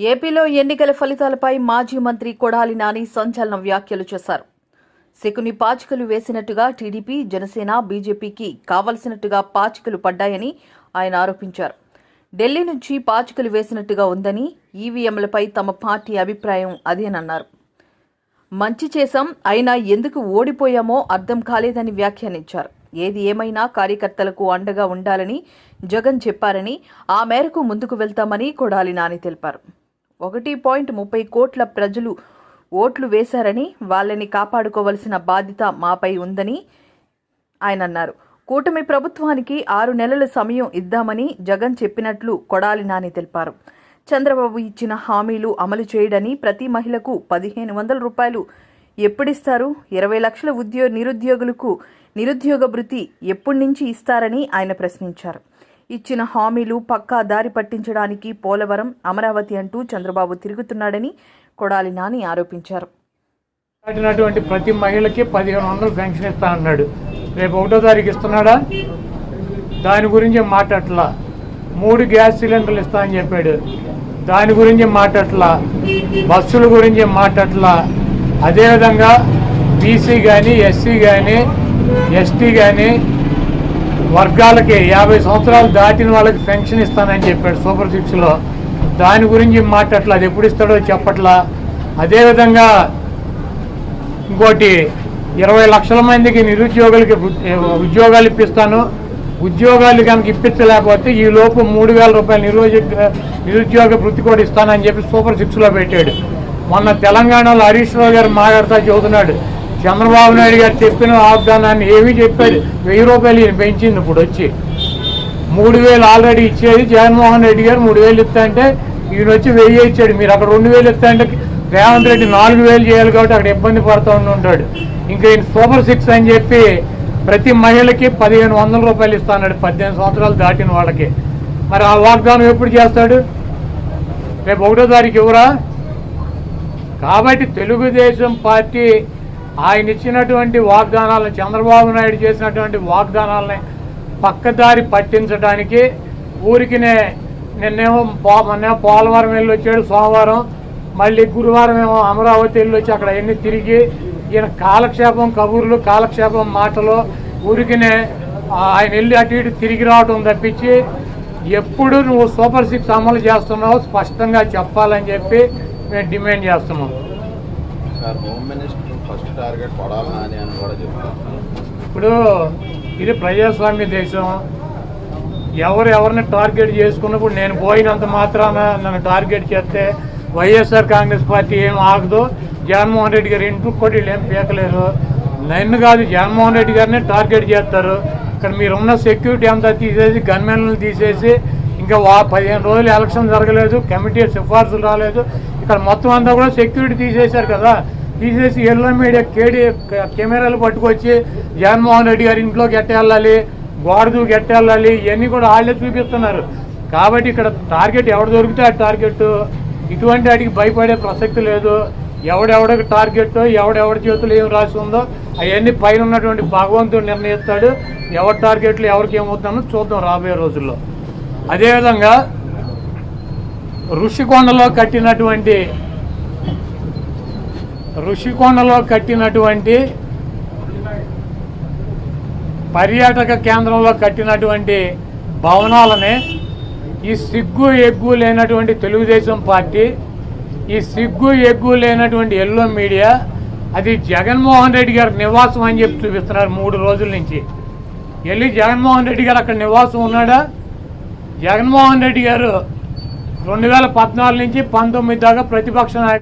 ఏపీలో ఎన్నికల ఫలితాలపై మాజీ మంత్రి కొడాలి నాని సంచలన వ్యాఖ్యలు చేశారు. శకుని పాచికలు వేసినట్టుగా టీడీపీ, జనసేన, బీజేపీకి కావలసినట్టుగా పాచికలు పడ్డాయని ఆయన ఆరోపించారు. ఢిల్లీ నుంచి పాచికలు వేసినట్టుగా ఉందని, ఈవీఎంలపై తమ పార్టీ అభిప్రాయం అదేనన్నారు. మంచి చేశాం, అయినా ఎందుకు ఓడిపోయామో అర్థం కాలేదని వ్యాఖ్యానించారు. ఏది ఏమైనా కార్యకర్తలకు అండగా ఉండాలని జగన్ చెప్పారని, ఆ మేరకు ముందుకు వెళ్తామని కొడాలి నాని తెలిపారు. 1.30 కోట్ల ప్రజలు ఓట్లు వేశారని, వాళ్ళని కాపాడుకోవలసిన బాధ్యత మాపై ఉందని ఆయన అన్నారు. కూటమి ప్రభుత్వానికి 6 నెలల సమయం ఇద్దామని జగన్ చెప్పినట్లు కొడాలి నాని తెలిపారు. చంద్రబాబు ఇచ్చిన హామీలు అమలు చేయడని, ప్రతి మహిళకు 1500 రూపాయలు ఎప్పుడిస్తారు, 20 లక్షల నిరుద్యోగులకు నిరుద్యోగ భృతి ఎప్పటి నుంచి ఇస్తారని ఆయన ప్రశ్నించారు. ఇచ్చిన హామీలు పక్కా దారి పట్టించడానికి పోలవరం, అమరావతి అంటూ చంద్రబాబు తిరుగుతున్నాడని కొడాలి నాని ఆరోపించారు. ప్రతి మహిళకి 1500 పెన్షన్ ఇస్తా అన్నాడు. రేపు 1వ తారీఖు ఇస్తున్నాడా? దాని గురించి మాట్లాడట్లా. 3 గ్యాస్ సిలిండర్లు ఇస్తా అని చెప్పాడు. దాని గురించి మాట్లాడట్లా. బస్సుల గురించి మాట్లాడట్లా. అదేవిధంగా బీసీ కానీ, ఎస్సీ కానీ, ఎస్టీ కానీ వర్గాలకి 50 సంవత్సరాలు దాటిన వాళ్ళకి పెన్షన్ ఇస్తానని చెప్పాడు సూపర్ 6లో. దాని గురించి మాట్లాడట్లా. అది ఎప్పుడు ఇస్తాడో చెప్పట్లా. అదేవిధంగా ఇంకోటి 20 లక్షల మందికి నిరుద్యోగులకి ఉద్యోగాలు ఇప్పిస్తాను, ఉద్యోగాలు కనుక ఇప్పించలేకపోతే ఈ లోపు 3000 రూపాయలు నిరుద్యోగ వృత్తి కూడా ఇస్తానని చెప్పి సూపర్ 6లో పెట్టాడు. మొన్న తెలంగాణలో హరీష్ రావు గారు మాట్లాడుతూ చెబుతున్నాడు, చంద్రబాబు నాయుడు గారు చెప్పిన వాగ్దానాన్ని ఏమీ చెప్పాడు. 1000 రూపాయలు ఈయన పెంచింది. ఇప్పుడు వచ్చి 3000 ఆల్రెడీ ఇచ్చేది జగన్మోహన్ రెడ్డి గారు. 3000 ఇస్తా అంటే ఈయన వచ్చి 1000 ఇచ్చాడు. మీరు అక్కడ 2000 ఇస్తా అంటే రేవంత్ రెడ్డి 4000 చేయాలి కాబట్టి అక్కడ ఇబ్బంది పడుతూ ఉంటాడు. ఇంకా ఈయన సూపర్ 6 అని చెప్పి ప్రతి మహిళకి 1500 రూపాయలు ఇస్తాడు 18 సంవత్సరాలు దాటిన వాళ్ళకి. మరి ఆ వాగ్దానం ఎప్పుడు చేస్తాడు? రేపు 1వ తారీఖు ఇవ్వరా? కాబట్టి తెలుగుదేశం పార్టీ ఆయన ఇచ్చినటువంటి వాగ్దానాలను, చంద్రబాబు నాయుడు చేసినటువంటి వాగ్దానాలని పక్కదారి పట్టించడానికి ఊరికినే నిన్నేమో పోలవరం వెళ్ళి వచ్చాడు సోమవారం, మళ్ళీ గురువారం ఏమో అమరావతి వెళ్ళి వచ్చి అక్కడ ఎన్ని తిరిగి ఈయన కాలక్షేపం కబుర్లు, కాలక్షేపం మాటలు, ఊరికినే ఆయన వెళ్ళి అటు ఇటు తిరిగి రావటం తప్పించి ఎప్పుడు నువ్వు సూపర్ 6 అమలు చేస్తున్నావు స్పష్టంగా చెప్పాలని చెప్పి మేము డిమాండ్ చేస్తున్నాం. ఇప్పుడు ఇది ప్రజాస్వామ్య దేశం. ఎవరిని టార్గెట్ చేసుకున్నప్పుడు నేను పోయినంత మాత్రాన నన్ను టార్గెట్ చేస్తే వైఎస్ఆర్ కాంగ్రెస్ పార్టీ ఏం ఆగదు. జగన్మోహన్ రెడ్డి గారు ఇంటికి కూడా వీళ్ళు ఏం పీకలేరు. నన్ను కాదు, జగన్మోహన్ రెడ్డి గారిని టార్గెట్ చేస్తారు. ఇక్కడ మీరున్న సెక్యూరిటీ అంతా తీసేసి, గన్మెన్లను తీసేసి, ఇంకా 15 రోజులు ఎలక్షన్ జరగలేదు, కమిటీ సిఫార్సులు రాలేదు, ఇక్కడ మొత్తం అంతా కూడా సెక్యూరిటీ తీసేశారు కదా. తీసేసి ఎల్లో మీడియా కెమెరాలు పట్టుకొచ్చి జగన్మోహన్ రెడ్డి గారి ఇంట్లోకి ఎట్టెళ్ళాలి, గోడదు ఎట్టెళ్ళాలి, ఇవన్నీ కూడా వాళ్ళే చూపిస్తున్నారు. కాబట్టి ఇక్కడ టార్గెట్ ఎవడు దొరికితే ఆ టార్గెట్. ఇటువంటి వాటికి భయపడే ప్రసక్తి లేదు. ఎవడెవడికి టార్గెట్, ఎవడెవడి చేతులు ఏం రాసి ఉందో అవన్నీ పైన ఉన్నటువంటి భగవంతుడు నిర్ణయిస్తాడు. ఎవరి టార్గెట్లు ఎవరికి ఏమవుతుందో చూద్దాం రాబోయే రోజుల్లో. అదేవిధంగా ఋషికొండలో కట్టినటువంటి పర్యాటక కేంద్రంలో కట్టినటువంటి భవనాలనే ఈ సిగ్గు ఎగ్గు లేనటువంటి తెలుగుదేశం పార్టీ, ఈ సిగ్గు ఎగ్గు లేనటువంటి ఎల్లో మీడియా అది జగన్మోహన్ రెడ్డి గారి నివాసం అని చెప్పి చూపిస్తున్నారు 3 రోజుల నుంచి. వెళ్ళి జగన్మోహన్ రెడ్డి గారు అక్కడ నివాసం ఉన్నాడా? జగన్మోహన్ రెడ్డి గారు 2014 నుంచి 19 దాకా ప్రతిపక్ష నాయకుడు.